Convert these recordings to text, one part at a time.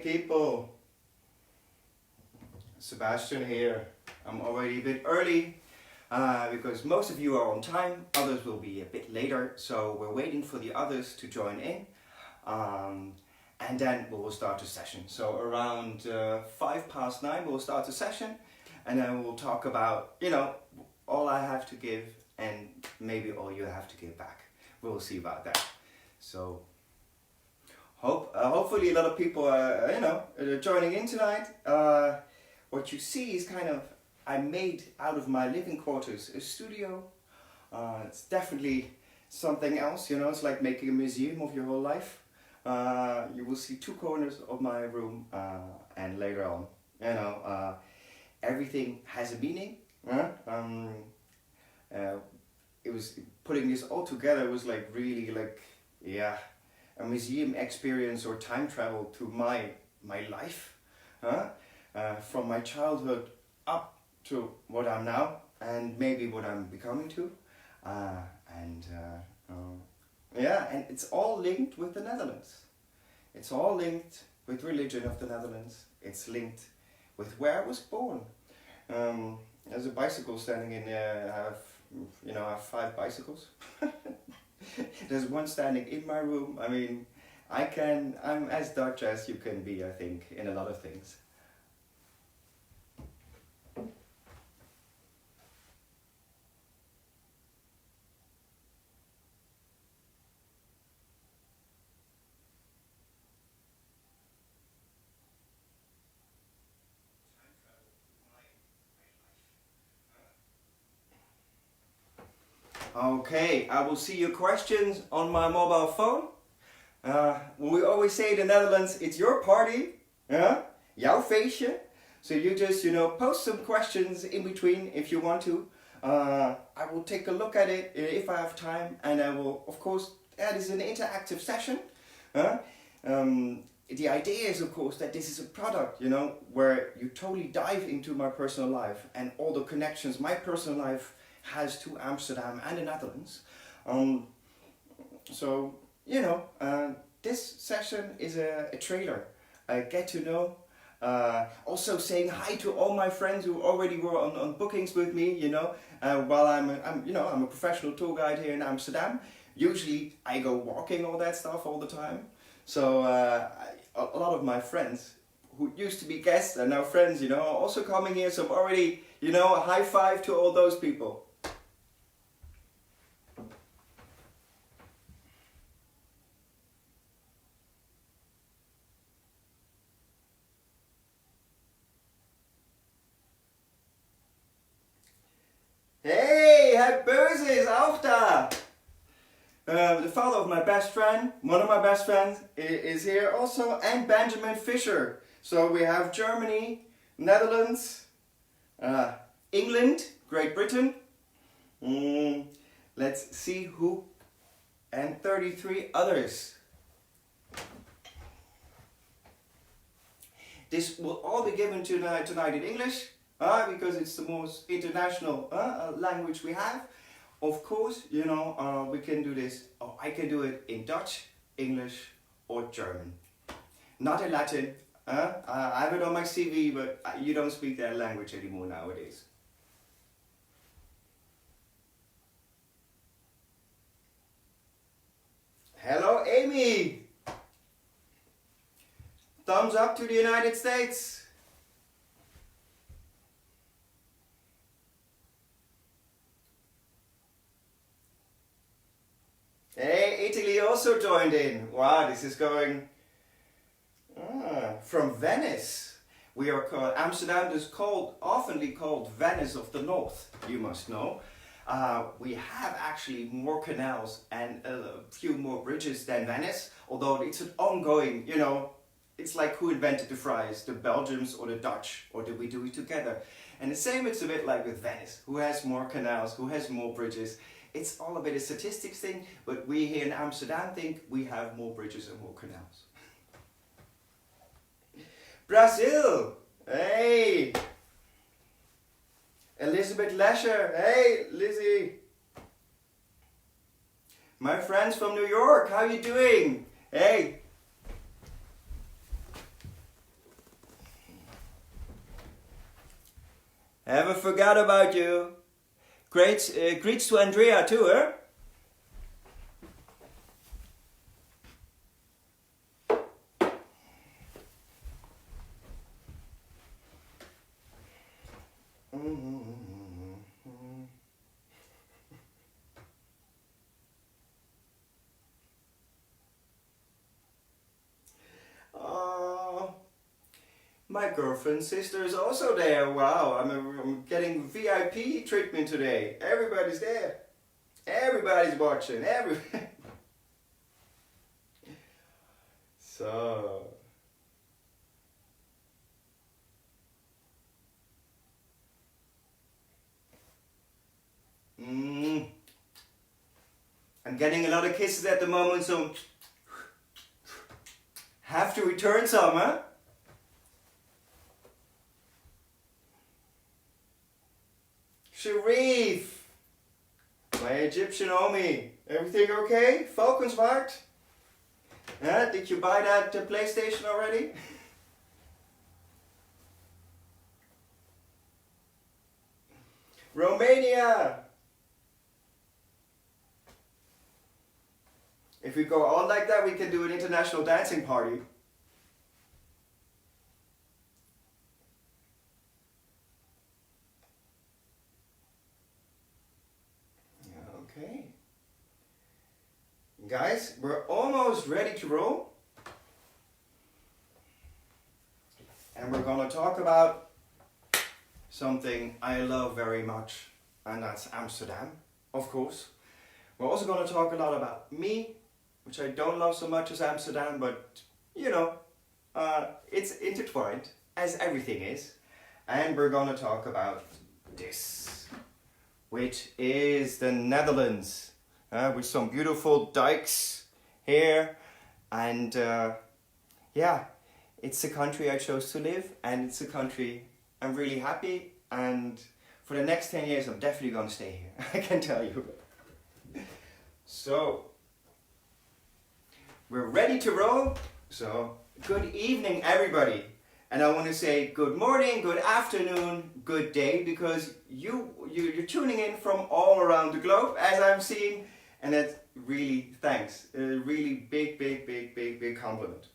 people. Sebastian here. I'm already a bit early because most of you are on time, others will be a bit later, so we're waiting for the others to join in. And then we will start the session. So around 9:05 we'll start the session, and then we'll talk about, all I have to give and maybe all you have to give back. We'll see about that. So hopefully a lot of people are joining in tonight. What you see is kind of, I made out of my living quarters a studio. It's definitely something else, it's like making a museum of your whole life. You will see two corners of my room, and later on, everything has a meaning. It was putting this all together was like really a museum experience or time travel to my life, from my childhood up to what I'm now and maybe what I'm becoming to, and it's all linked with the Netherlands. It's all linked with religion of the Netherlands. It's linked with where I was born. There's a bicycle standing in there. I have 5 bicycles. There's one standing in my room. I mean, I'm as Dutch as you can be, I think, in a lot of things. Okay, I will see your questions on my mobile phone. We always say in the Netherlands, it's your party, jouw feestje. So you just, post some questions in between if you want to. I will take a look at it if I have time, and I will, of course, this is an interactive session. The idea is, of course, that this is a product, where you totally dive into my personal life and all the connections my personal life has to Amsterdam and the Netherlands. This session is a trailer, a get to know. Also saying hi to all my friends who already were on bookings with me, while I'm a professional tour guide here in Amsterdam. Usually I go walking, all that stuff all the time. So a lot of my friends who used to be guests are now friends, are also coming here. So I'm already, a high five to all those people. Hey, Herr Böse is auch da! The father of my best friend, one of my best friends, is here also, and Benjamin Fisher. So we have Germany, Netherlands, England, Great Britain. Let's see who, and 33 others. This will all be given tonight in English. Because it's the most international language we have. Of course, we can do this. I can do it in Dutch, English, or German. Not in Latin. I have it on my CV, but you don't speak that language anymore nowadays. Hello, Amy. Thumbs up to the United States. Hey, Italy also joined in. Wow, this is going from Venice. We are called, Amsterdam is oftenly called Venice of the North, you must know. We have actually more canals and a few more bridges than Venice, although it's an ongoing, it's like who invented the fries, the Belgians or the Dutch, or did we do it together? And the same, it's a bit like with Venice. Who has more canals, who has more bridges? It's all a bit of statistics thing, but we here in Amsterdam think we have more bridges and more canals. Brazil! Hey! Elizabeth Lesher! Hey, Lizzie! My friends from New York, how you doing? Hey! Haven't forgot about you. Great, greets to Andrea too, eh? Oh, my girlfriend's sister is also there. Wow, I'm getting VIP treatment today. Everybody's there. Everybody's watching. So. I'm getting a lot of kisses at the moment, so have to return some, huh? Sharif, my Egyptian homie, everything okay? Falcon smart? Did you buy that PlayStation already? Romania! If we go on like that, we can do an international dancing party. Okay. Guys, we're almost ready to roll. And we're gonna talk about something I love very much, and that's Amsterdam, of course. We're also gonna talk a lot about me, which I don't love so much as Amsterdam, but you know, it's intertwined, as everything is. And we're gonna talk about this, which is the Netherlands, with some beautiful dikes here. And yeah, it's a country I chose to live, and it's a country I'm really happy, and for the next 10 years I'm definitely gonna stay here, I can tell you. So, we're ready to roll. So, good evening everybody. And I want to say good morning, good afternoon, good day, because you're tuning in from all around the globe, as I'm seeing, and that's really thanks. A really big compliment.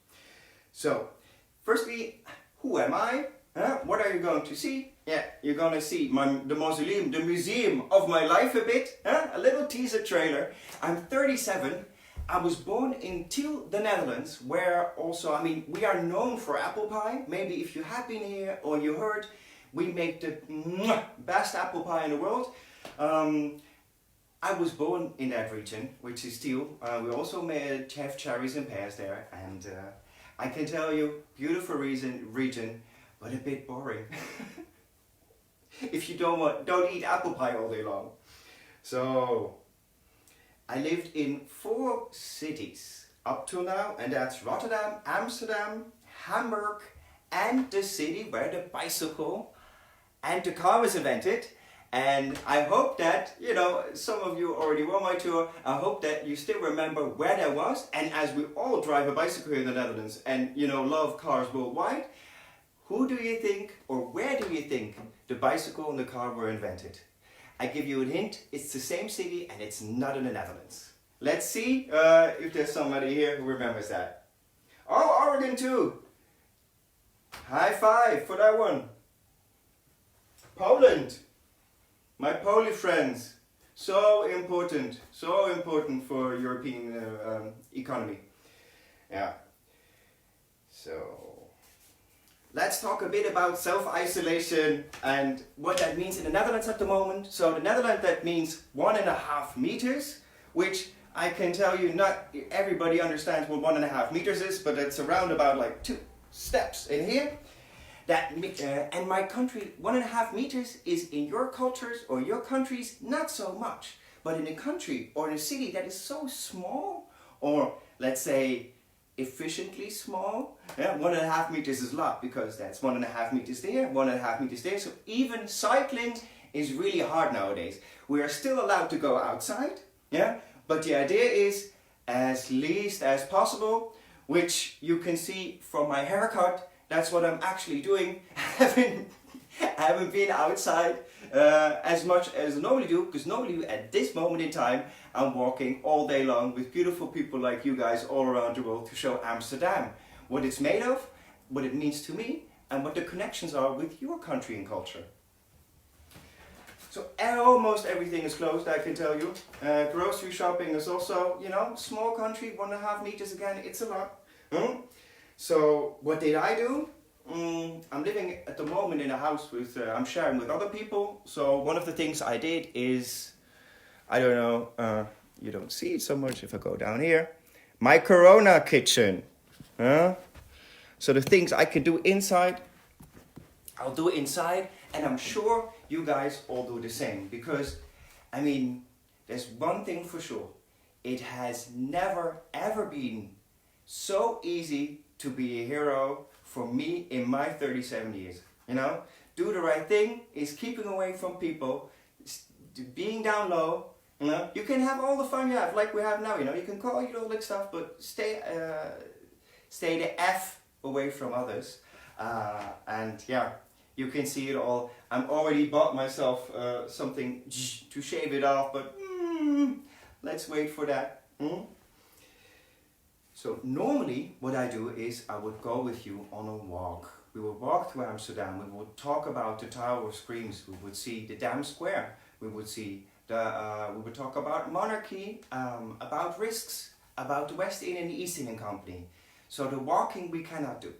So, firstly, who am I? What are you going to see? Yeah, you're going to see the mausoleum, the museum of my life a bit. A little teaser trailer. I'm 37. I was born in Tiel, the Netherlands, where also, I mean, we are known for apple pie. Maybe if you have been here or you heard, we make the best apple pie in the world. I was born in that region, which is Tiel. We also have cherries and pears there, and I can tell you, beautiful region, but a bit boring. If you don't eat apple pie all day long. So, I lived in 4 cities up till now, and that's Rotterdam, Amsterdam, Hamburg, and the city where the bicycle and the car was invented. And I hope that, you know, some of you already won my tour. I hope that you still remember where that was. And as we all drive a bicycle here in the Netherlands and, you know, love cars worldwide, who do you think, or where do you think the bicycle and the car were invented? I give you a hint, it's the same city and it's not in the Netherlands. Let's see if there's somebody here who remembers that. Oh, Oregon too! High five for that one. Poland! My Polish friends. So important for European economy. Yeah. So, let's talk a bit about self-isolation and what that means in the Netherlands at the moment. So the Netherlands, that means 1.5 meters, which I can tell you not everybody understands what 1.5 meters is, but it's around about like 2 steps in here. And my country, 1.5 meters is in your cultures or your countries not so much. But in a country or in a city that is so small, or let's say efficiently small, 1.5 meters is a lot, because that's 1.5 meters there, 1.5 meters there. So even cycling is really hard nowadays. We are still allowed to go outside, but the idea is as least as possible, which you can see from my haircut. That's what I'm actually doing, I haven't been outside as much as I normally do, because normally at this moment in time I'm walking all day long with beautiful people like you guys all around the world to show Amsterdam, what it's made of, what it means to me, and what the connections are with your country and culture. So almost everything is closed, I can tell you. Grocery shopping is also, you know, small country, 1.5 meters again, it's a lot. So what did I do? I'm living at the moment in a house with, I'm sharing with other people. So one of the things I did is, I don't know, you don't see it so much if I go down here. My Corona kitchen. So the things I can do inside, I'll do it inside. And I'm sure you guys all do the same. Because, I mean, there's one thing for sure. It has never ever been so easy to be a hero for me in my 37 years. You know, do the right thing is keeping away from people, being down low. You know, you can have all the fun you have, like we have now. You know, you can call, you know, like stuff, but stay the F away from others. And yeah, you can see it all. I'm already bought myself something to shave it off, but let's wait for that. So normally what I do is I would go with you on a walk. We would walk through Amsterdam. We would talk about the Tower of Screams. We would see the Dam Square. We would see we would talk about Monarchy, about risks, about the West Indian and the East Indian Company. So the walking we cannot do.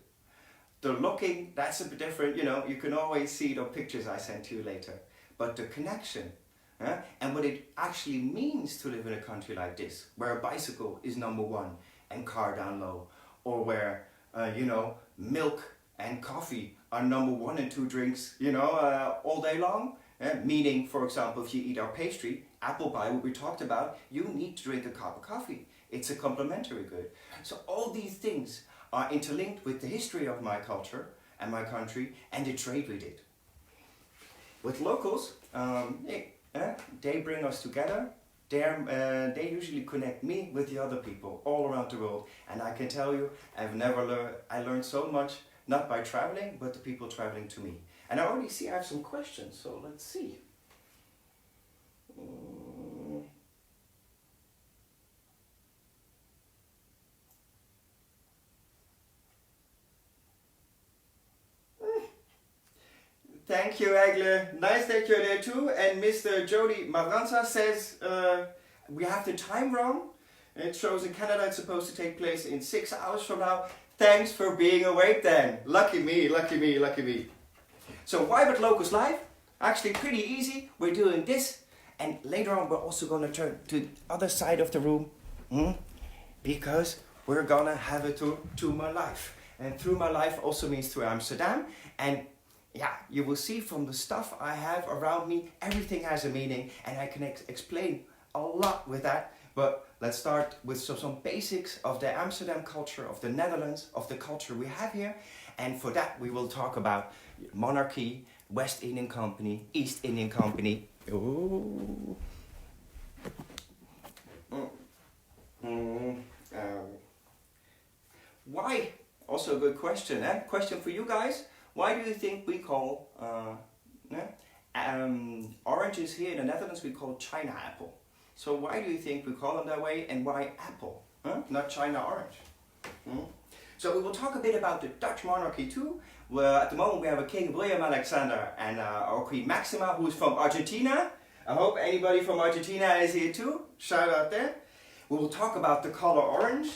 The looking, that's a bit different. You know, you can always see the pictures I sent to you later. But the connection, and what it actually means to live in a country like this, where a bicycle is number one and car down low, or where, you know, milk and coffee are number 1 and 2 drinks, you know, all day long. Meaning, for example, if you eat our pastry, apple pie, what we talked about, you need to drink a cup of coffee. It's a complementary good. So all these things are interlinked with the history of my culture and my country and the trade we did. With locals, they bring us together. They usually connect me with the other people all around the world, and I can tell you, I learned so much, not by traveling, but the people traveling to me. And I already see I have some questions, so let's see. Thank you, Egle. Nice that you're there too. And Mr. Jody Maranza says we have the time wrong. It shows in Canada it's supposed to take place in 6 hours from now. Thanks for being awake then. Lucky me, lucky me, lucky me. So why but Locals Live? Actually pretty easy. We're doing this. And later on we're also going to turn to the other side of the room. Because we're going to have a tour to my life. And through my life also means through Amsterdam. And yeah, you will see from the stuff I have around me, everything has a meaning, and I can explain a lot with that. But let's start with some basics of the Amsterdam culture, of the Netherlands, of the culture we have here. And for that we will talk about Monarchy, West Indian Company, East Indian Company. Ooh. Why? Also a good question, eh? Question for you guys. Why do you think we call oranges here in the Netherlands, we call China apple? So why do you think we call them that way, and why apple, not China orange? So we will talk a bit about the Dutch monarchy too. Where at the moment we have a King William Alexander and our Queen Maxima, who is from Argentina. I hope anybody from Argentina is here too. Shout out there. We will talk about the color orange.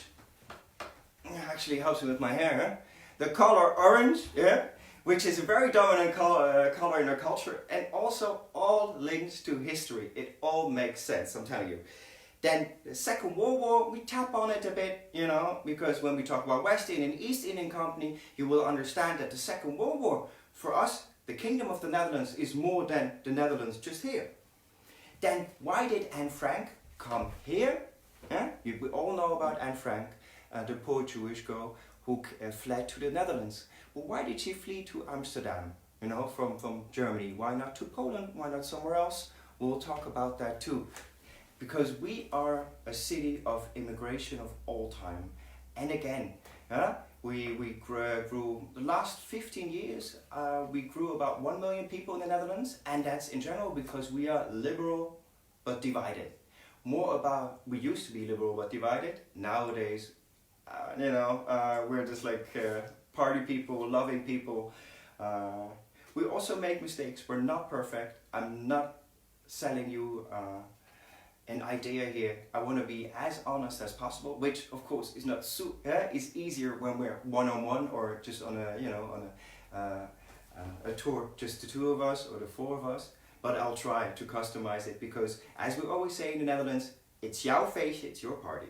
Actually helps me with my hair, huh? The color orange, yeah, which is a very dominant color in our culture, and also all links to history. It all makes sense, I'm telling you. Then the Second World War, we tap on it a bit, you know, because when we talk about West Indian and East Indian Company, you will understand that the Second World War, for us, the Kingdom of the Netherlands is more than the Netherlands just here. Then why did Anne Frank come here? We all know about Anne Frank, the poor Jewish girl who fled to the Netherlands. But why did she flee to Amsterdam, you know, from Germany? Why not to Poland? Why not somewhere else? We'll talk about that too. Because we are a city of immigration of all time. and again. We grew the last 15 years, we grew about 1 million people in the Netherlands, and that's in general because we are liberal but divided. More about, we used to be liberal but divided. Nowadays, we're just like party people, loving people. We also make mistakes. We're not perfect. I'm not selling you an idea here. I want to be as honest as possible, which of course is not is easier when we're one-on-one or just on a tour, just the two of us or the four of us. But I'll try to customize it because, as we always say in the Netherlands, it's jouw feestje, it's your party.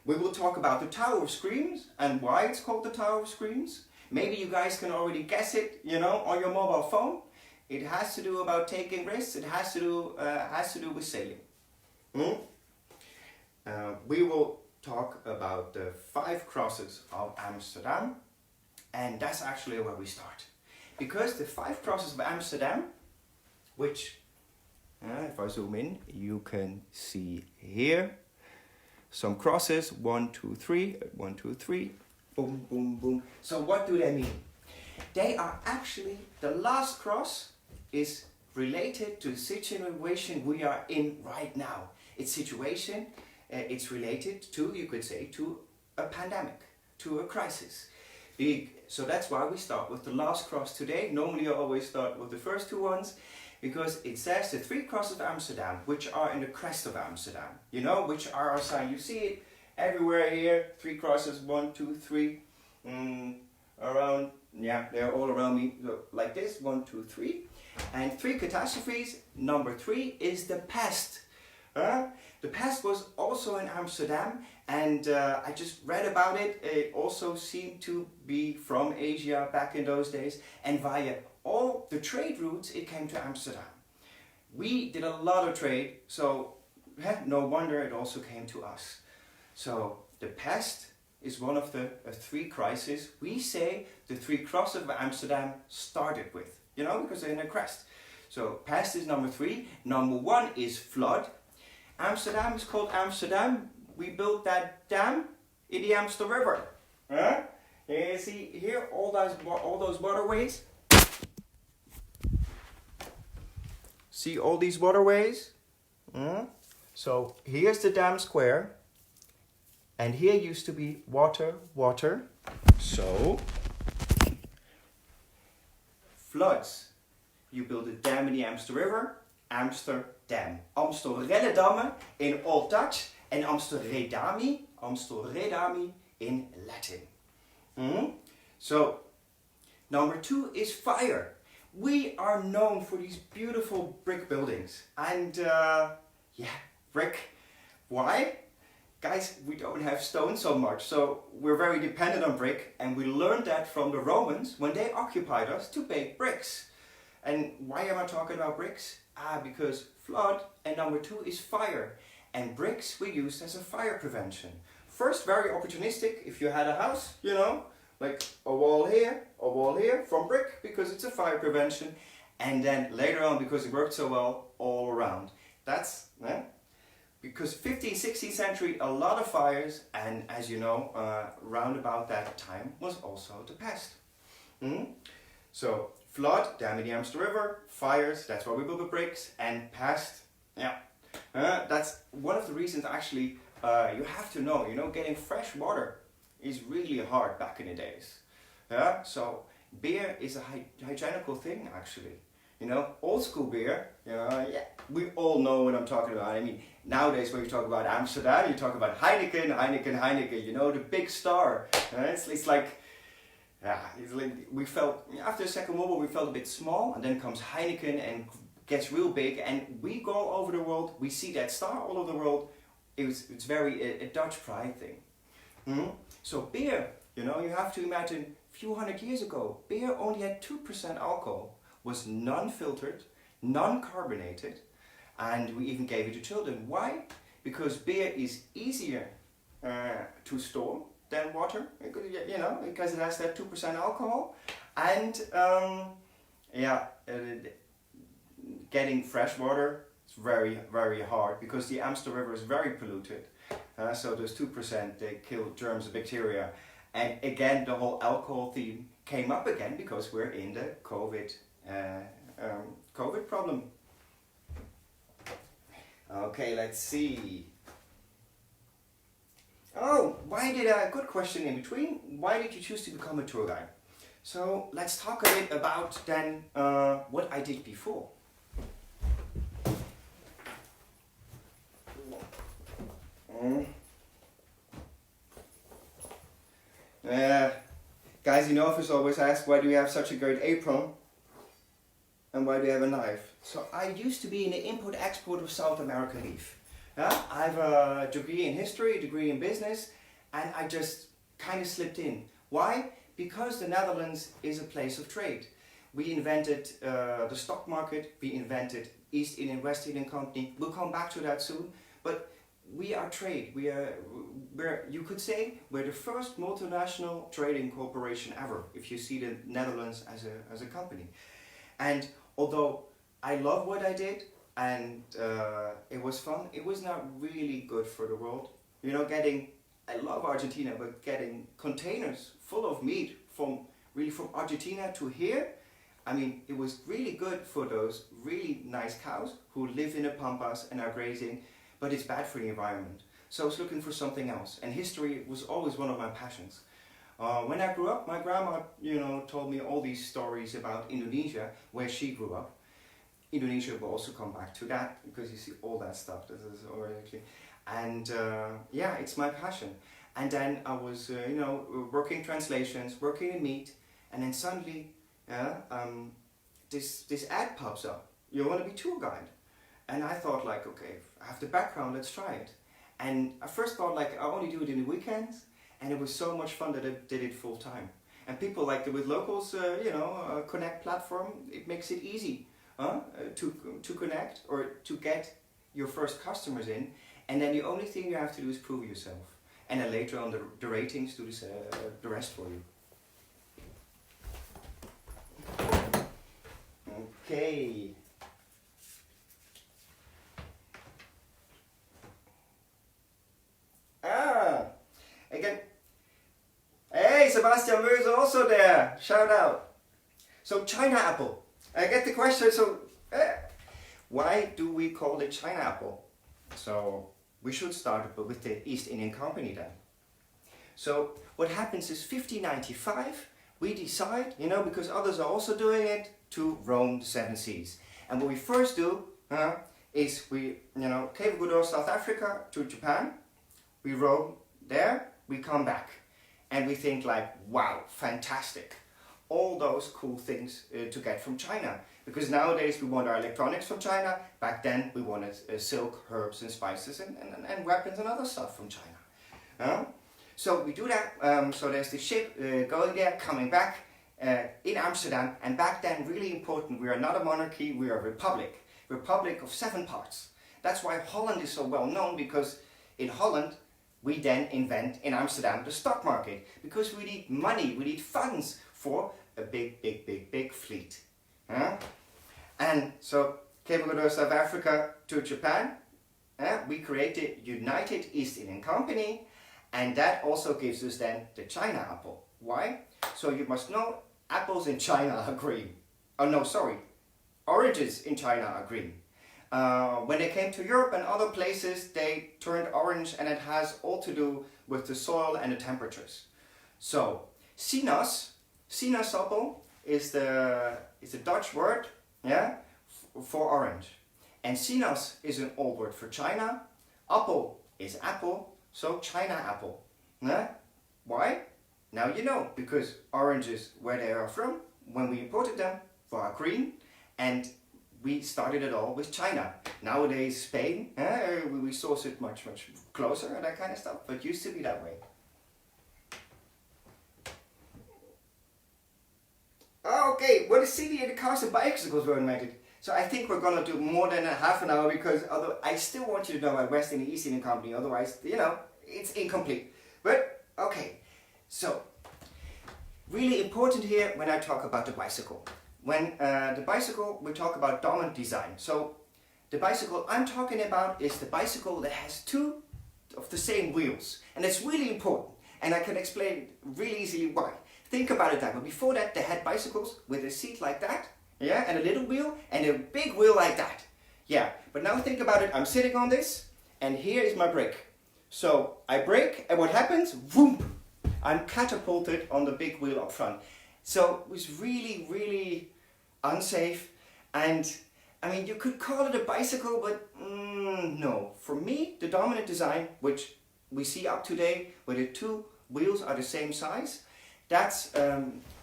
We will talk about the Tower of Screams and why it's called the Tower of Screams. Maybe you guys can already guess it, on your mobile phone. It has to do about taking risks. It has to do with sailing. We will talk about the 5 crosses of Amsterdam, and that's actually where we start. Because the 5 crosses of Amsterdam, which, if I zoom in, you can see here, some crosses, 1, 2, 3, 1, 2, 3, boom, boom, boom. So what do they mean? They are actually, the last cross is related to the situation we are in right now. It's related to, you could say, to a pandemic, to a crisis. So that's why we start with the last cross today. Normally I always start with the first 2 ones, because it says the 3 crosses of Amsterdam, which are in the crest of Amsterdam, which are our sign. You see it everywhere here, 3 crosses, 1, 2, 3, around, they're all around me, like this, 1, 2, 3. And 3 catastrophes, number 3 is the pest. The pest was also in Amsterdam, and I just read about it. It also seemed to be from Asia back in those days, and via all the trade routes it came to Amsterdam. We did a lot of trade, so no wonder it also came to us. So the pest is one of the 3 crises we say the 3 crosses of Amsterdam started with, because they're in a crest. So pest is number 3. Number 1 is flood. Amsterdam is called Amsterdam. We built that dam in the Amsterdam River. You see here all those waterways. See all these waterways? So here's the dam square. And here used to be water. So, floods. You build a dam in the Amsterdam River, Amsterdam. Amstelreddamme in Old Dutch and Amstelredami in Latin. So, number 2 is fire. We are known for these beautiful brick buildings. And brick. Why? Guys, we don't have stone so much, so we're very dependent on brick, and we learned that from the Romans when they occupied us to bake bricks. And why am I talking about bricks? Because flood, and number 2 is fire. And bricks we used as a fire prevention. First, very opportunistic, if you had a house, like a wall here from brick, because it's a fire prevention. And then later on, because it worked so well, all around. That's, because 15th, 16th century, a lot of fires, and as you know, round about that time was also the pest. So, flood, dam in the Amsterdam River, fires, that's why we built the bricks, and pest, that's one of the reasons actually you have to know, getting fresh water is really hard back in the days. So, beer is a hygienical thing actually. Old school beer, we all know what I'm talking about. I mean, nowadays when you talk about Amsterdam, you talk about Heineken, the big star. It's like we felt, after the Second World War, we felt a bit small, and then comes Heineken and gets real big, and we go all over the world, we see that star all over the world. It's very a Dutch pride thing. So beer, you have to imagine a few hundred years ago, beer only had 2% alcohol. Was non-filtered, non-carbonated, and we even gave it to children. Why? Because beer is easier to store than water, because it has that 2% alcohol, and getting fresh water is very, very hard because the Amsterdam River is very polluted. So those 2%, they kill germs and bacteria. And again, the whole alcohol theme came up again because we're in the COVID problem. Okay, let's see. Oh, good question in between. Why did you choose to become a tour guide? So let's talk a bit about then what I did before. Guys in the office always ask, why do you have such a great apron? And why do you have a knife? So I used to be in the import-export of South American beef. I have a degree in history, a degree in business, and I just kind of slipped in. Why? Because the Netherlands is a place of trade. We invented the stock market, we invented East Indian, West Indian Company. We'll come back to that soon. But we are trade. You could say we're the first multinational trading corporation ever, if you see the Netherlands as a company. And although I love what I did and it was fun, it was not really good for the world. You know, I love Argentina, but getting containers full of meat from Argentina to here, I mean, it was really good for those really nice cows who live in the pampas and are grazing, but it's bad for the environment. So I was looking for something else, and history was always one of my passions. When I grew up, my grandma, told me all these stories about Indonesia, where she grew up. Indonesia will also come back to that, because you see all that stuff. This is already, and it's my passion. And then I was, working translations, working in meat, and then suddenly, this ad pops up. You want to be tour guide? And I thought, like, okay, I have the background, let's try it. And I first thought, like, I only do it in the weekends, and it was so much fun that I did it full time. And people like with locals, Connect platform, it makes it easy to connect or to get your first customers in. And then the only thing you have to do is prove yourself. And then later on the ratings do the rest for you. Okay. Again. Hey, Sebastian is also there. Shout out. So China apple. I get the question. So why do we call it China apple? So we should start with the East Indian Company then. So what happens is 1595, we decide, because others are also doing it, to roam the 7 seas. And what we first do is we, Cape Good, South Africa to Japan. We roam there, we come back. And we think like, wow, fantastic. All those cool things to get from China. Because nowadays we want our electronics from China. Back then we wanted silk, herbs and spices and weapons and other stuff from China. So we do that. So there's the ship going there, coming back in Amsterdam. And back then, really important, we are not a monarchy, we are a republic. Republic of 7 parts. That's why Holland is so well known, because in Holland we then invent in Amsterdam the stock market. Because we need money, we need funds for a big fleet. And so Cape Good, South Africa to Japan, we created United East Indian Company, and that also gives us then the China apple. Why? So you must know, apples in China are green. Oh no, sorry, oranges in China are green. When they came to Europe and other places, they turned orange, and it has all to do with the soil and the temperatures. So sinaasappel is the Dutch word, for orange. And sinaas is an old word for China. Appel is apple, so China apple. Why? Now you know, because oranges, where they are from, when we imported them, were green, and we started it all with China. Nowadays Spain, we source it much closer and that kind of stuff, but it used to be that way. Okay, well, the city and the cars and bicycles were invented. So I think we're gonna do more than a half an hour, because although I still want you to know about West Indian East Indian Company, otherwise, it's incomplete. But okay, so really important here when I talk about the bicycle. When the bicycle, we talk about dominant design. So the bicycle I'm talking about is the bicycle that has 2 of the same wheels. And it's really important. And I can explain really easily why. Think about it that way. Before that, they had bicycles with a seat like that, yeah, and a little wheel, and a big wheel like that. Yeah, but now think about it. I'm sitting on this, and here is my brake. So I brake, and what happens? Whoop! I'm catapulted on the big wheel up front. So it was really, really unsafe. And I mean, you could call it a bicycle, but no. For me, the dominant design, which we see up today, where the two wheels are the same size, that's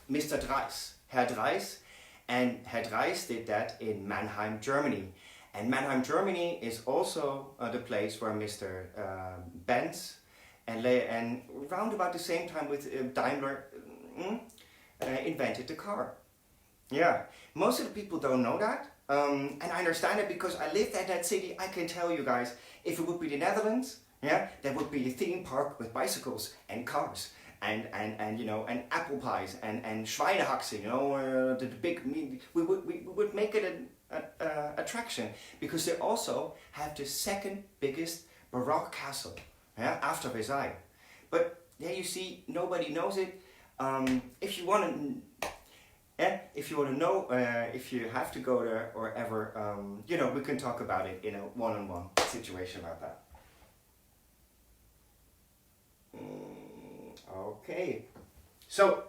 Mr. Drais, Herr Drais. And Herr Drais did that in Mannheim, Germany. And Mannheim, Germany is also the place where Mr. Benz and around about the same time with Daimler invented the car. Yeah, most of the people don't know that. And I understand it because I lived at that city. I can tell you guys, if it would be the Netherlands, yeah, there would be a theme park with bicycles and cars. And you know, and apple pies and Schweinehaxe, you know, the big meat. We would make it an attraction because they also have the second biggest Baroque castle, yeah, after Versailles. But yeah, you see, nobody knows it. If you want to, if you know, if you have to go there or ever, you know, we can talk about it in a one-on-one situation like that. Okay, so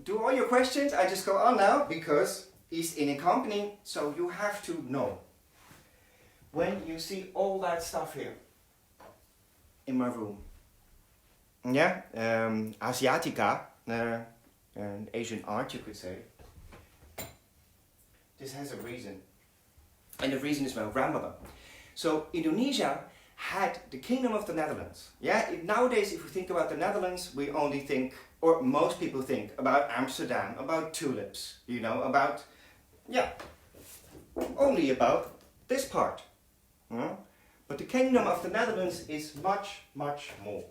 do all your questions. I just go on now because he's in a company, so you have to know. When you see all that stuff here in my room, yeah, Asiatica, an Asian art, you could say. This has a reason, and the reason is my grandmother. So Indonesia had the Kingdom of the Netherlands. Yeah, nowadays if we think about the Netherlands, we only think, or most people think, about Amsterdam, about tulips, you know, about, yeah, only about this part. But the Kingdom of the Netherlands is much, much more.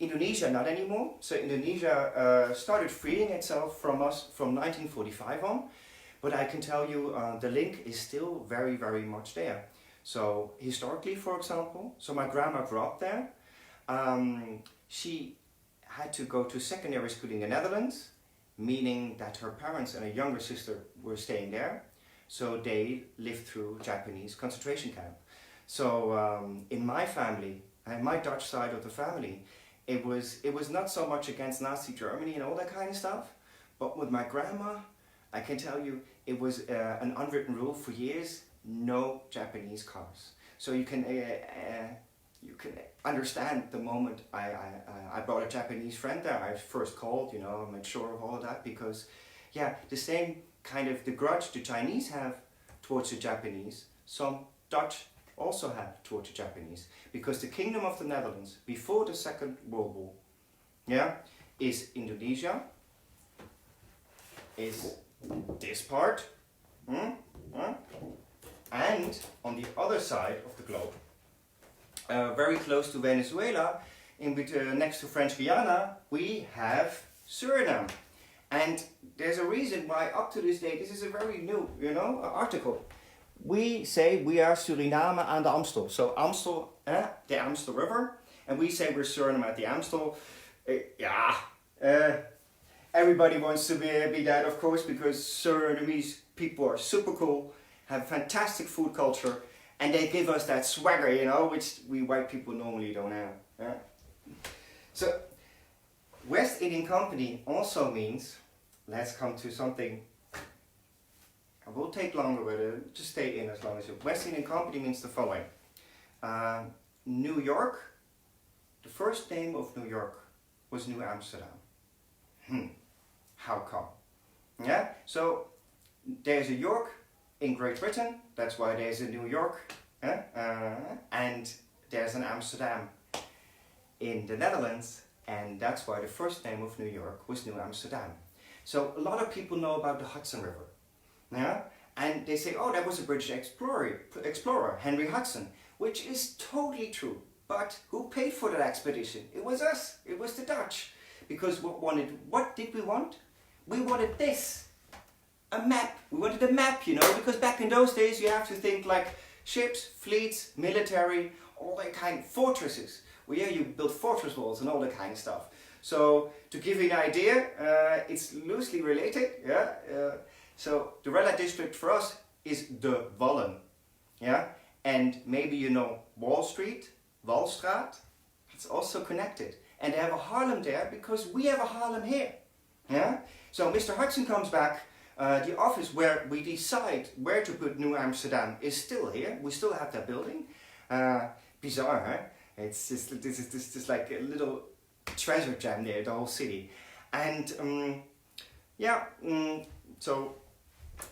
Indonesia not anymore. So Indonesia started freeing itself from us from 1945 on. But I can tell you the link is still very, very much there. So historically, for example, so my grandma grew up there. She had to go to secondary school in the Netherlands, meaning that her parents and a younger sister were staying there. So they lived through Japanese concentration camp. So in my family, and my Dutch side of the family, it was not so much against Nazi Germany and all that kind of stuff. But with my grandma, I can tell you, it was an unwritten rule for years. No Japanese cars. So you can understand the moment I brought a Japanese friend there. I first called, you know, made sure of all of that because, yeah, the same kind of the grudge the Chinese have towards the Japanese, some Dutch also have towards the Japanese, because the Kingdom of the Netherlands before the Second World War, yeah, is Indonesia, is this part. And on the other side of the globe, very close to Venezuela, next to French Guiana, we have Suriname. And there's a reason why up to this day, this is a very new, you know, article. We say we are Suriname aan de Amstel. So Amstel, the Amstel River, and we say we're Suriname at the Amstel. Everybody wants to be that, of course, because Surinamese people are super cool, have fantastic food culture, and they give us that swagger, you know, which we white people normally don't have. So, West Indian Company also means, let's come to something, it will take longer, but just stay in as long as you. West Indian Company means the following. New York, the first name of New York was New Amsterdam. How come? Yeah, so there's a York in Great Britain, that's why there's a New York, and there's an Amsterdam in the Netherlands, and that's why the first name of New York was New Amsterdam. So a lot of people know about the Hudson River, yeah, and they say, oh, that was a British explorer, Henry Hudson, which is totally true. But who paid for that expedition? It was us, it was the Dutch, because what did we want? We wanted this. A map. We wanted a map, you know, because back in those days you have to think like Ships, fleets, military, all that kind, fortresses. Well, yeah, you build fortress walls and all that kind of stuff. So to give you an idea, it's loosely related. Yeah. So the red light district for us is de Wallen. Yeah. And maybe you know Wall Street, Wallstraat. It's also connected. And they have a Harlem there because we have a Harlem here. Yeah. So Mr. Hudson comes back. The office where we decide where to put New Amsterdam is still here. We still have that building. Bizarre, huh? It's just this is like a little treasure gem there, the whole city. And so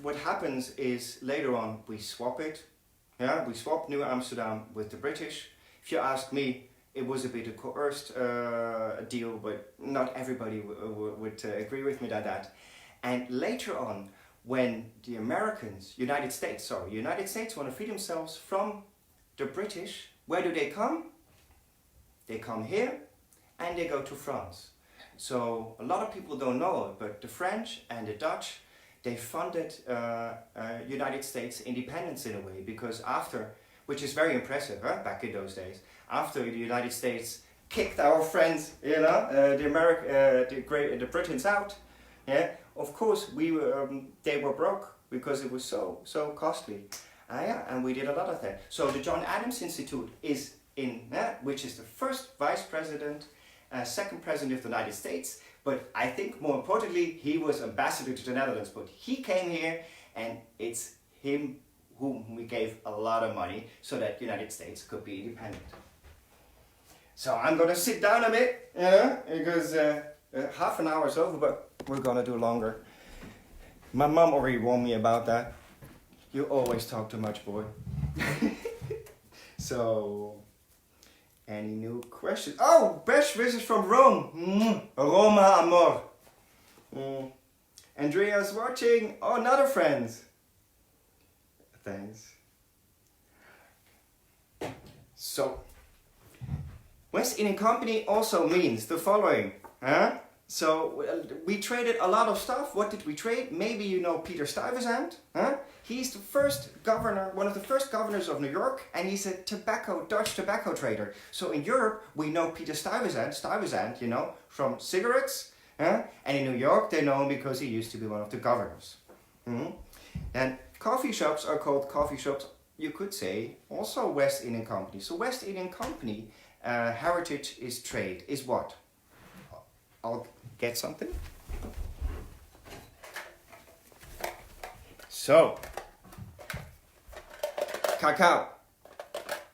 what happens is later on we swap it. Yeah, we swap New Amsterdam with the British. If you ask me, it was a bit a coerced deal, but not everybody would agree with me on that. And later on, when the United States want to free themselves from the British, where do they come? They come here and they go to France. So a lot of people don't know it, but the French and the Dutch, they funded United States independence in a way, because after, which is very impressive, huh? Back in those days, after the United States kicked our friends, the Britons out, yeah, of course they were broke because it was so costly. And we did a lot of that. So the John Adams Institute is which is the first vice president, second president of the United States. But I think more importantly, he was ambassador to the Netherlands. But he came here, and it's him whom we gave a lot of money so that the United States could be independent. So I'm gonna sit down a bit, because half an hour is over, but we're gonna do longer. My mom already warned me about that. You always talk too much, boy. So, any new questions? Oh, best wishes from Rome. Roma amor. Andrea's watching. Oh, another friend. Thanks. So, West Indian Company also means the following. So we traded a lot of stuff. What did we trade? Maybe you know Peter Stuyvesant. He's the first governor, one of the first governors of New York, and he's a Dutch tobacco trader. So in Europe, we know Peter Stuyvesant, from cigarettes. And in New York, they know him because he used to be one of the governors. And coffee shops are called coffee shops, you could say, also West Indian Company. So West Indian Company, heritage is trade, is what? I'll get something. So, cacao.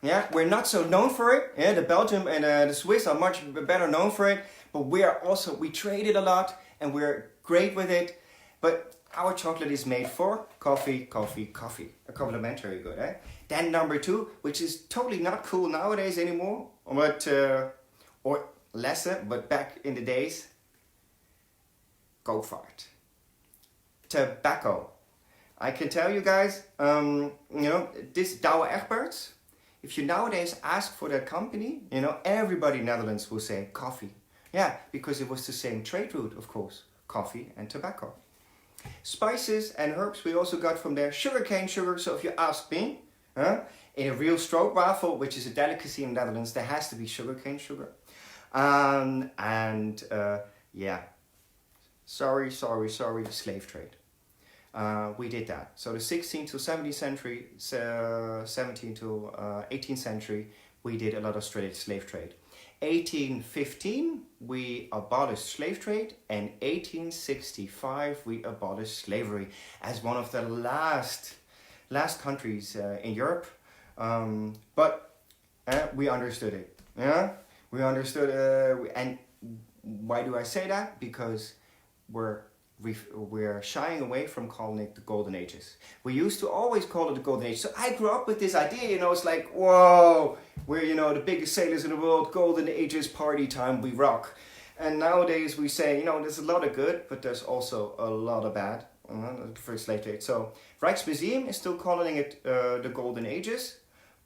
Yeah, we're not so known for it. Yeah, the Belgium and the Swiss are much better known for it. But we trade it a lot and we're great with it. But our chocolate is made for coffee. A complimentary good, eh? Then number 2, which is totally not cool nowadays anymore, but or lesser, but back in the days, goatvaart. Tobacco. I can tell you guys, this Douwe Egberts, if you nowadays ask for that company, everybody in the Netherlands will say coffee. Yeah, because it was the same trade route, of course, coffee and tobacco. Spices and herbs we also got from there. Sugarcane sugar, so if you ask me, in a real stroopwafel, which is a delicacy in the Netherlands, there has to be sugarcane sugar. Sorry, slave trade. We did that. So the 16th to 17th century, 17th to 18th century, we did a lot of slave trade. 1815, we abolished slave trade, and 1865, we abolished slavery as one of the last countries in Europe. But we understood it. Yeah, we understood. And why do I say that? Because we're shying away from calling it the Golden Ages. We used to always call it the Golden Age. So I grew up with this idea, it's like, whoa, we're, the biggest sailors in the world, Golden Ages, party time, we rock. And nowadays we say, there's a lot of good, but there's also a lot of bad for slave trade. So Rijksmuseum is still calling it the Golden Ages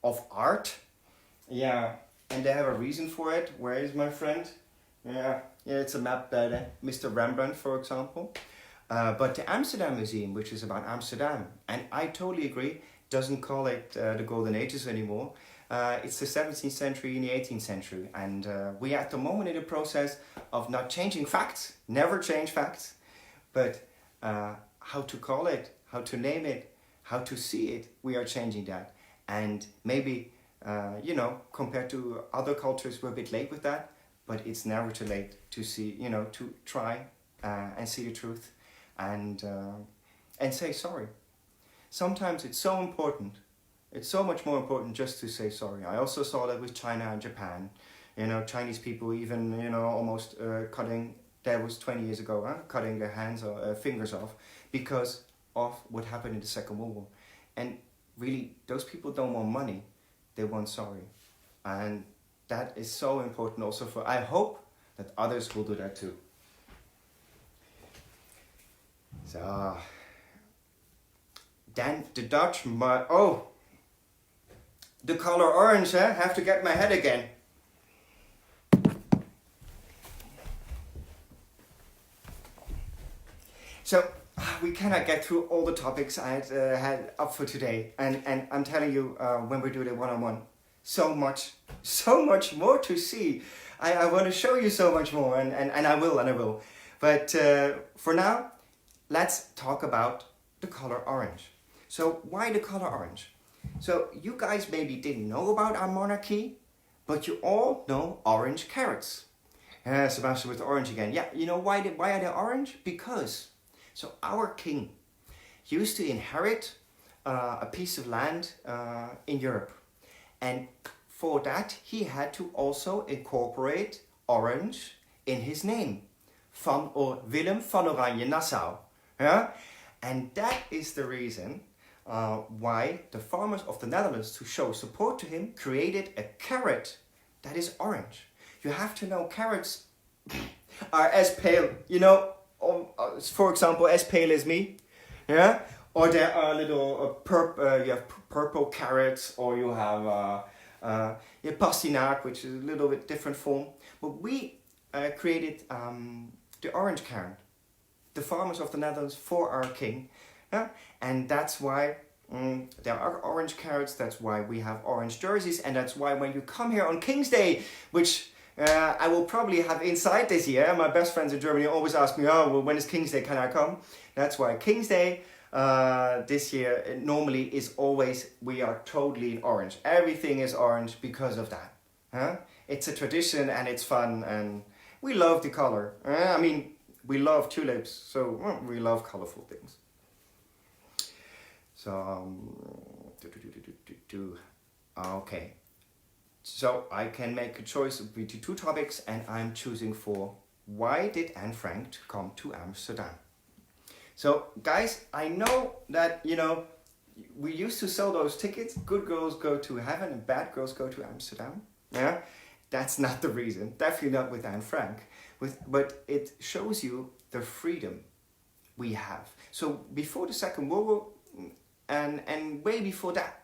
of art. Yeah, and they have a reason for it. Where is my friend? Yeah, it's a map by Mr. Rembrandt, for example. But the Amsterdam Museum, which is about Amsterdam, and I totally agree, doesn't call it the Golden Ages anymore. It's the 17th century and the 18th century, and we are at the moment in the process of not changing facts, never change facts, but how to call it, how to name it, how to see it, we are changing that. And maybe, compared to other cultures, we're a bit late with that, but it's never too late to see, to try and see the truth and say sorry. Sometimes it's so important. It's so much more important just to say sorry. I also saw that with China and Japan. Chinese people even, almost cutting, that was 20 years ago, cutting their hands or fingers off because of what happened in the Second World War. And really, those people don't want money, they want sorry. And that is so important also for, I hope that others will do that too. So, then the Dutch, the color orange, have to get my head again. So, we cannot get through all the topics I had up for today. And I'm telling you, when we do the one-on-one, so much more to see. I want to show you so much more, and I will. But for now, let's talk about the color orange. So why the color orange? So you guys maybe didn't know about our monarchy, but you all know orange carrots. Sebastian with the orange again. Yeah, you know why are they orange? Because so our king used to inherit a piece of land in Europe. And for that, he had to also incorporate orange in his name. Willem van Oranje Nassau. Yeah? And that is the reason why the farmers of the Netherlands, to show support to him, created a carrot that is orange. You have to know carrots are as pale, for example, as pale as me. Yeah? Or there are little you have purple carrots, or you have pastinaak, which is a little bit different form. But we created the orange carrot, the farmers of the Netherlands, for our king. And that's why there are orange carrots, that's why we have orange jerseys, and that's why when you come here on King's Day, which I will probably have inside this year, my best friends in Germany always ask me, when is King's Day, can I come? That's why King's Day this year normally is always, we are totally in orange. Everything is orange because of that. It's a tradition and it's fun, and we love the color. We love tulips, so we love colorful things. So, okay. So I can make a choice between two topics, and I'm choosing for why did Anne Frank come to Amsterdam? So guys, I know that, we used to sell those tickets. Good girls go to heaven and bad girls go to Amsterdam. Yeah, that's not the reason. Definitely not with Anne Frank. But it shows you the freedom we have. So before the Second World War, and way before that,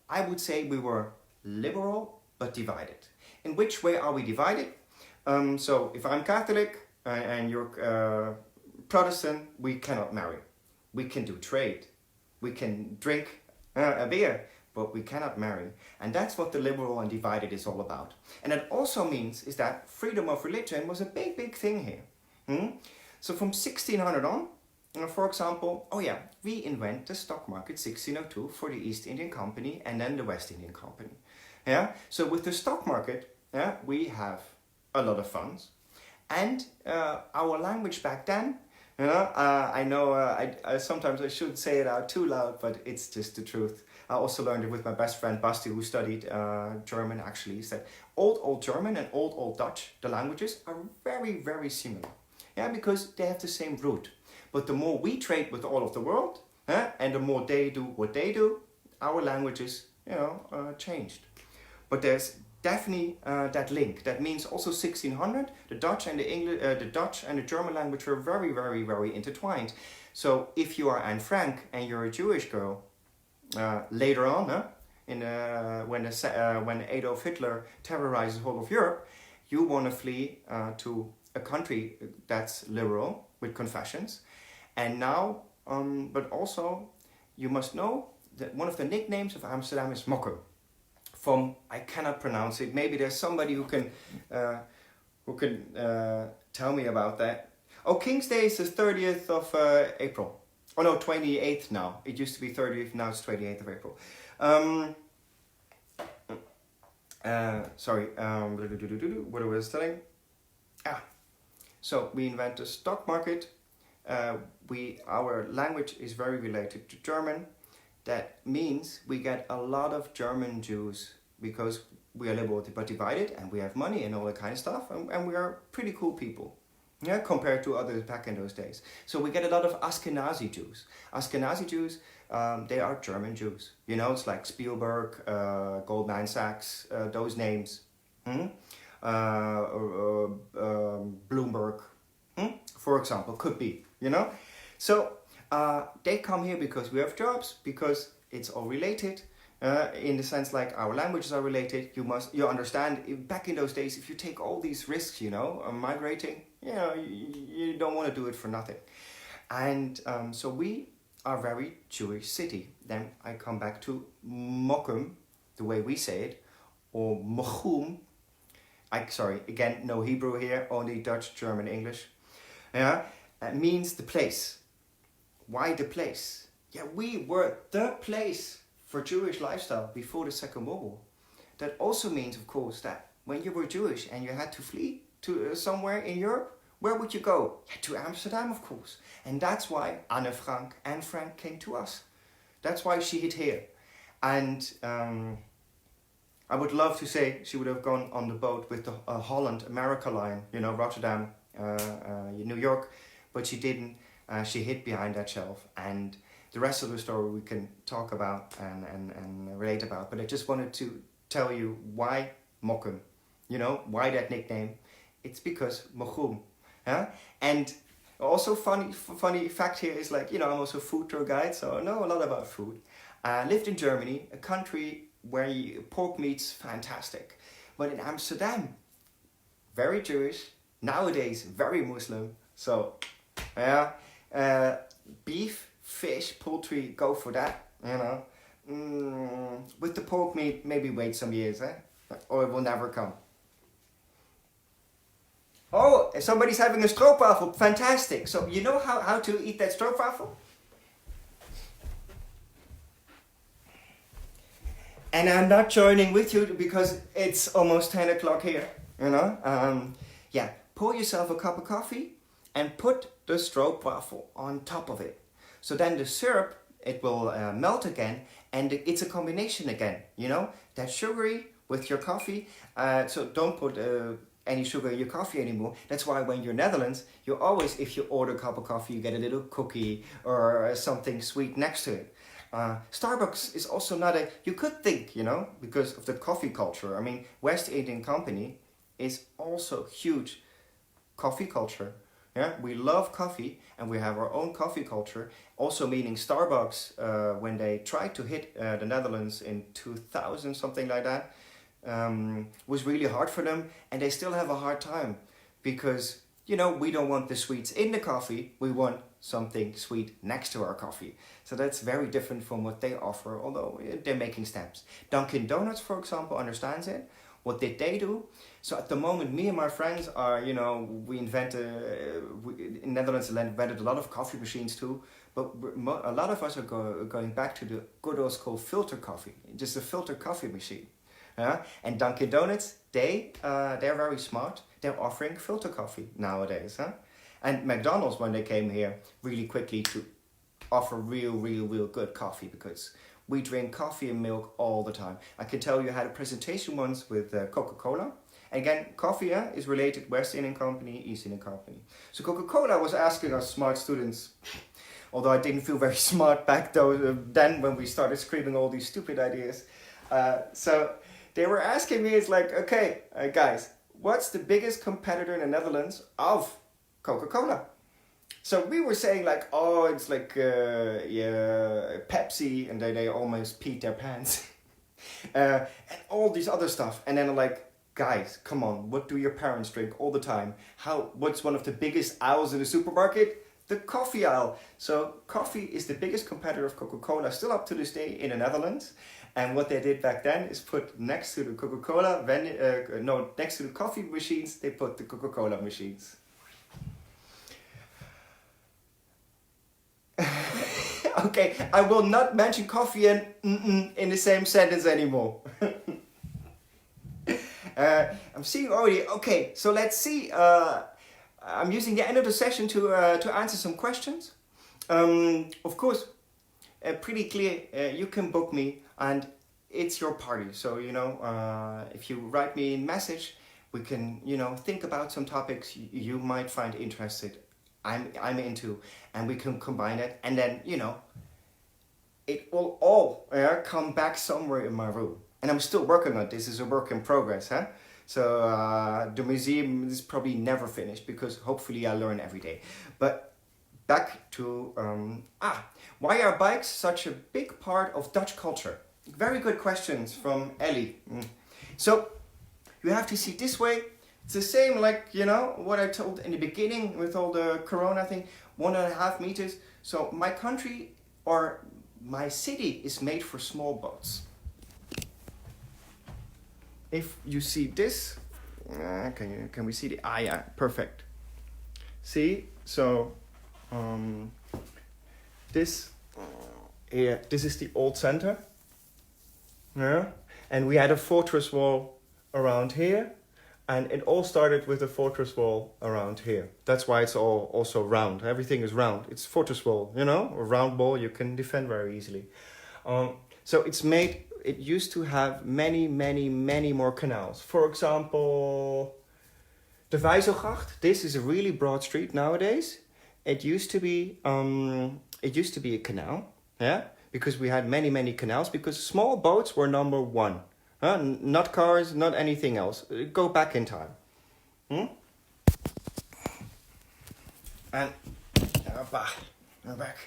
I would say we were liberal but divided. In which way are we divided? So if I'm Catholic and you're Protestant, we cannot marry. We can do trade. We can drink a beer, but we cannot marry. And that's what the liberal and divided is all about. And it also means is that freedom of religion was a big thing here. So from 1600 on, for example, we invent the stock market 1602 for the East Indian Company and then the West Indian Company. Yeah. So with the stock market, we have a lot of funds, and our language back then. I know I sometimes I shouldn't say it out too loud, but it's just the truth. I also learned it with my best friend Basti, who studied German. Actually, is that old German and old Dutch, the languages are very similar. Yeah, because they have the same root. But the more we trade with all of the world, and the more they do what they do, our languages, changed. But there's definitely that link. That means also 1600, the Dutch and the Dutch and the German language were very intertwined. So if you are Anne Frank and you're a Jewish girl, later on, when Adolf Hitler terrorizes the whole of Europe, you want to flee to a country that's liberal with confessions. And now, but also, you must know one of the nicknames of Amsterdam is Mokum. From, I cannot pronounce it. Maybe there's somebody who can tell me about that. Oh, King's Day is the 30th of April. Oh no, 28th now. It used to be 30th, now it's 28th of April. What was I telling? So we invent the stock market. Our language is very related to German. That means we get a lot of German Jews because we are liberal but divided, and we have money and all that kind of stuff, and we are pretty cool people, yeah, compared to others back in those days. So we get a lot of Ashkenazi Jews. Ashkenazi Jews, they are German Jews. You know, it's like Spielberg, Goldman Sachs, those names. Bloomberg, for example, could be, you know. So they come here because we have jobs, because it's all related. In the sense like our languages are related. You understand, back in those days, if you take all these risks, you know, migrating, you know, you don't want to do it for nothing. And so we are a very Jewish city. Then I come back to Mokum, the way we say it, or Mochum. Sorry, again, no Hebrew here, only Dutch, German, English. Yeah, it means the place. Why the place? Yeah, we were the place for Jewish lifestyle before the Second World War. That also means, of course, that when you were Jewish and you had to flee to somewhere in Europe, where would you go? Yeah, to Amsterdam, of course. And that's why Anne Frank came to us. That's why she hid here. And I would love to say she would have gone on the boat with the Holland America line, you know, Rotterdam, New York, but she didn't. She hid behind that shelf, and the rest of the story we can talk about and relate about. But I just wanted to tell you why Mokum, you know, why that nickname. It's because Mochum. Yeah? And also funny fact here is, like, you know, I'm also a food tour guide, so I know a lot about food. I lived in Germany, a country where pork meat's fantastic. But in Amsterdam, very Jewish, nowadays very Muslim. So, yeah, beef, fish, poultry, go for that, you know. With the pork meat, maybe wait some years, or it will never come. Oh, somebody's having a stroopwafel, fantastic. So you know how to eat that stroopwafel? And I'm not joining with you because it's almost 10 o'clock here, you know. Yeah, pour yourself a cup of coffee and put the stroopwafel on top of it. So then the syrup, it will melt again, and it's a combination again, you know. That's sugary with your coffee, so don't put any sugar in your coffee anymore. That's why when you're in Netherlands, you always, if you order a cup of coffee, you get a little cookie or something sweet next to it. Starbucks is also not you could think, you know, because of the coffee culture. I mean, West Indian Company is also huge coffee culture. Yeah, we love coffee and we have our own coffee culture. Also meaning Starbucks, when they tried to hit the Netherlands in 2000, something like that, was really hard for them, and they still have a hard time because, you know, we don't want the sweets in the coffee, we want something sweet next to our coffee. So that's very different from what they offer, although they're making steps. Dunkin' Donuts, for example, understands it. What did they do? So at the moment, me and my friends are, you know, in Netherlands invented a lot of coffee machines too, but a lot of us are going back to the good old school filter coffee, just a filter coffee machine. And Dunkin' Donuts, they're very smart. They're offering filter coffee nowadays. And McDonald's, when they came here, really quickly to offer real good coffee, because we drink coffee and milk all the time. I can tell you, I had a presentation once with Coca-Cola. And again, coffee is related West Indian Company, East Indian Company. So Coca-Cola was asking us smart students, although I didn't feel very smart back then when we started screaming all these stupid ideas. So they were asking me, it's like, okay, guys, what's the biggest competitor in the Netherlands of Coca-Cola? So we were saying like, oh, it's like Pepsi, and they almost peed their pants. And all these other stuff. And then like, guys, come on, what do your parents drink all the time? What's one of the biggest aisles in the supermarket? the coffee aisle. So coffee is the biggest competitor of Coca-Cola still up to this day in the Netherlands. And what they did back then is put next to the Coca-Cola, next to the coffee machines, they put the Coca-Cola machines. Okay, I will not mention coffee and in the same sentence anymore. I'm seeing already. Okay, so let's see. I'm using the end of the session to answer some questions. Of course, pretty clear. You can book me, and it's your party. So if you write me a message, we can think about some topics you might find interested. I'm into, and we can combine it, and then it will all come back somewhere in my room. And I'm still working on this. It's a work in progress, huh? So the museum is probably never finished because hopefully I learn every day. But back to why are bikes such a big part of Dutch culture? Very good questions from Ellie. So you have to see it this way. It's the same like, what I told in the beginning with all the corona thing, 1.5 meters. So my country or my city is made for small boats. If you see this, can we see the, yeah, perfect. See, so this is the old center. Yeah, and we had a fortress wall around here. And it all started with a fortress wall around here. That's why it's all also round. Everything is round. It's fortress wall, a round wall you can defend very easily. So it used to have many, many, many more canals. For example, the Wijzelgracht. This is a really broad street nowadays. It used to be a canal, yeah, because we had many, many canals. Because small boats were number one. Not cars, not anything else. Go back in time. And we're back.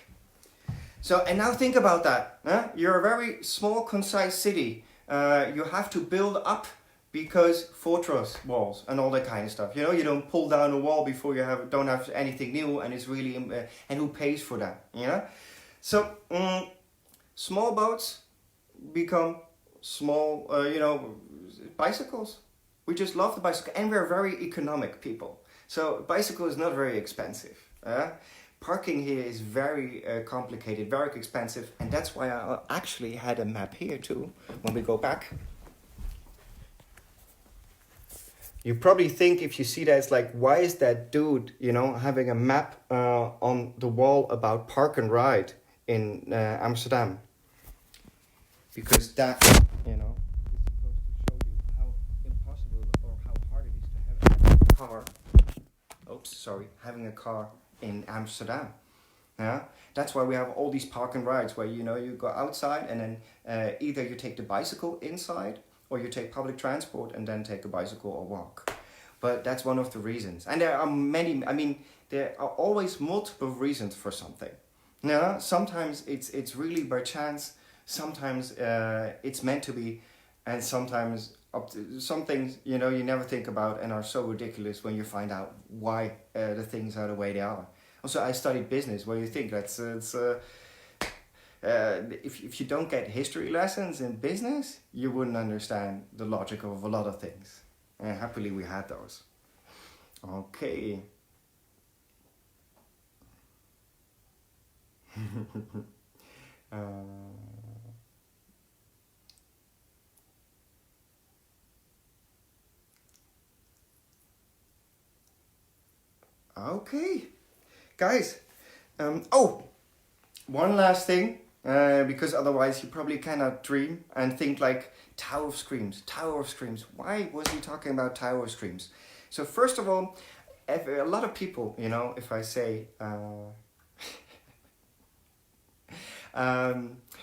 So, and now think about that. You're a very small, concise city. You have to build up because fortress walls and all that kind of stuff. You don't pull down a wall before you don't have anything new, and it's really and who pays for that? So small boats become small, bicycles. We just love the bicycle, and we're very economic people. So bicycle is not very expensive. Parking here is very complicated, very expensive, and that's why I actually had a map here too. When we go back, you probably think if you see that, it's like, why is that dude, having a map on the wall about park and ride in Amsterdam? Because that, is supposed to show you how impossible or how hard it is to have a car. Having a car in Amsterdam. Yeah, that's why we have all these park and rides where you go outside and then either you take the bicycle inside or you take public transport and then take a bicycle or walk. But that's one of the reasons, and there are many. I mean, there are always multiple reasons for something. Yeah, sometimes it's really by chance. Sometimes it's meant to be, and sometimes some things you never think about and are so ridiculous when you find out why the things are the way they are. Also, I studied business. Where you think if you don't get history lessons in business, you wouldn't understand the logic of a lot of things. And happily, we had those. Okay. Okay, guys. One last thing, because otherwise you probably cannot dream and think like Tower of Screams. Tower of Screams. Why was he talking about Tower of Screams? So first of all, a lot of people, if I say,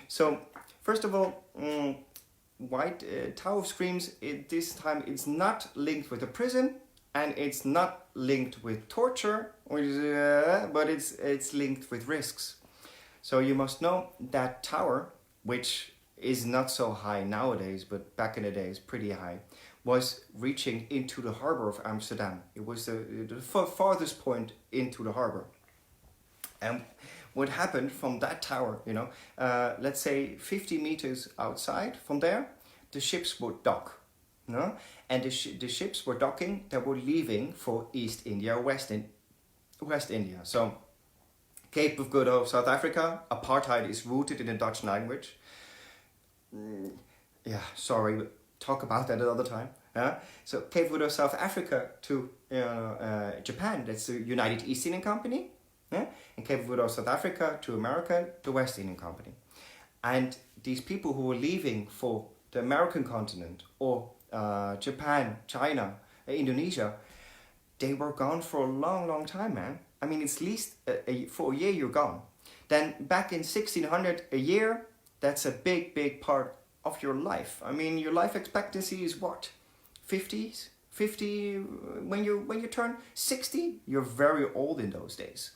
so first of all, Tower of Screams. This time it's not linked with a prison. And it's not linked with torture, but it's linked with risks. So you must know that tower, which is not so high nowadays, but back in the days pretty high, was reaching into the harbor of Amsterdam. It was the farthest point into the harbor. And what happened from that tower, let's say 50 meters outside from there, the ships would dock. No? And the ships were docking, they were leaving for East India, West India. So, Cape of Good Hope, South Africa, apartheid is rooted in the Dutch language. Yeah, sorry, but talk about that another time. So, Cape of Good Hope, South Africa to Japan, that's the United East Indian Company. Yeah? And Cape of Good Hope, South Africa to America, the West Indian Company. And these people who were leaving for the American continent or Japan, China, Indonesia, they were gone for a long, long time, man. I mean, it's at least for a year you're gone. Then back in 1600, a year, that's a big, big part of your life. I mean, your life expectancy is what? 50s? 50, when you turn 60, you're very old in those days.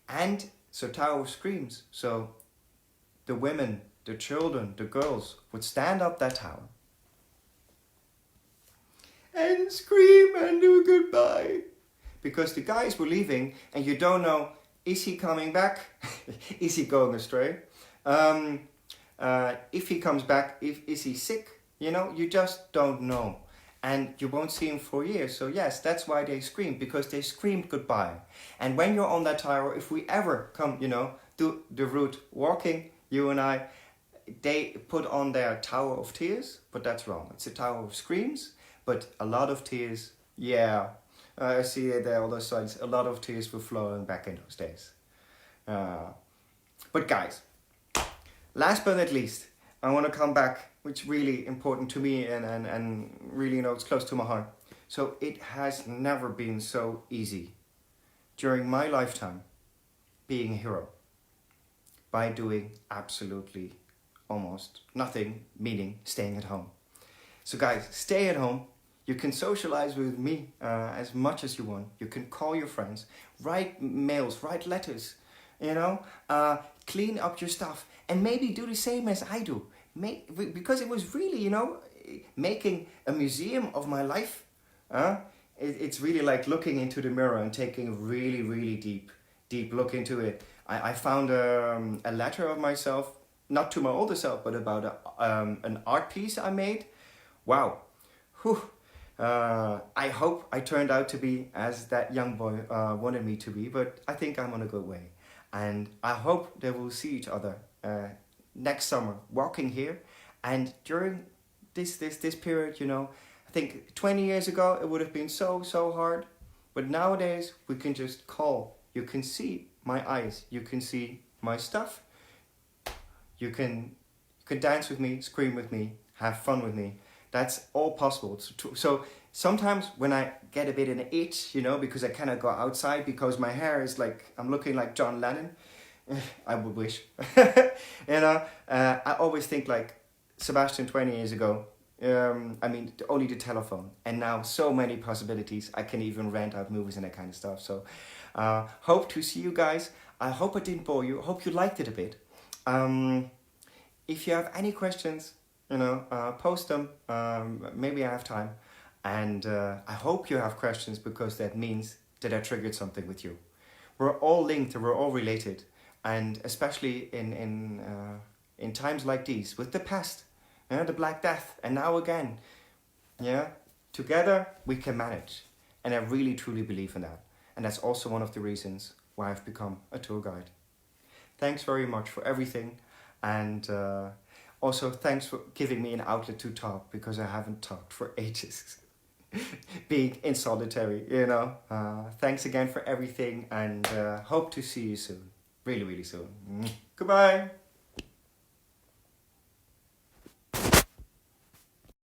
And so Tower screams. So the women, the children, the girls would stand up that tower and scream and do goodbye. Because the guys were leaving and you don't know, is he coming back? Is he going astray? If he comes back, is he sick? You just don't know. And you won't see him for years. So yes, that's why they screamed, because they screamed goodbye. And when you're on that tower, if we ever come, do the route walking, you and I, they put on their Tower of Tears, but that's wrong. It's a Tower of Screams, but a lot of tears, yeah. I see it there on the sides. A lot of tears were flowing back in those days. But guys, last but not least, I want to come back, which is really important to me and really, it's close to my heart. So it has never been so easy during my lifetime being a hero by doing absolutely almost nothing, meaning staying at home. So guys, stay at home. You can socialize with me as much as you want. You can call your friends, write mails, write letters, clean up your stuff, and maybe do the same as I do. Because it was really, making a museum of my life. It's really like looking into the mirror and taking a really, really deep look into it. I found a letter of myself, not to my older self, but about an art piece I made. Wow. Whew. I hope I turned out to be as that young boy wanted me to be, but I think I'm on a good way. And I hope that we'll see each other next summer walking here. And during this period, I think 20 years ago it would have been so hard. But nowadays we can just call. You can see my eyes. You can see my stuff. You can dance with me, scream with me, have fun with me. That's all possible. So sometimes when I get a bit in an itch, because I cannot go outside because my hair is like, I'm looking like John Lennon. I would wish. I always think like Sebastian 20 years ago. Only the telephone. And now so many possibilities. I can even rent out movies and that kind of stuff. So hope to see you guys. I hope I didn't bore you. Hope you liked it a bit. If you have any questions, post them. Maybe I have time. And I hope you have questions, because that means that I triggered something with you. We're all linked, we're all related. And especially in times like these, with the past, the Black Death, and now again, together we can manage. And I really truly believe in that. And that's also one of the reasons why I've become a tour guide. Thanks very much for everything. And also thanks for giving me an outlet to talk, because I haven't talked for ages. Being in solitary, Thanks again for everything, and hope to see you soon. Really, really soon. Goodbye.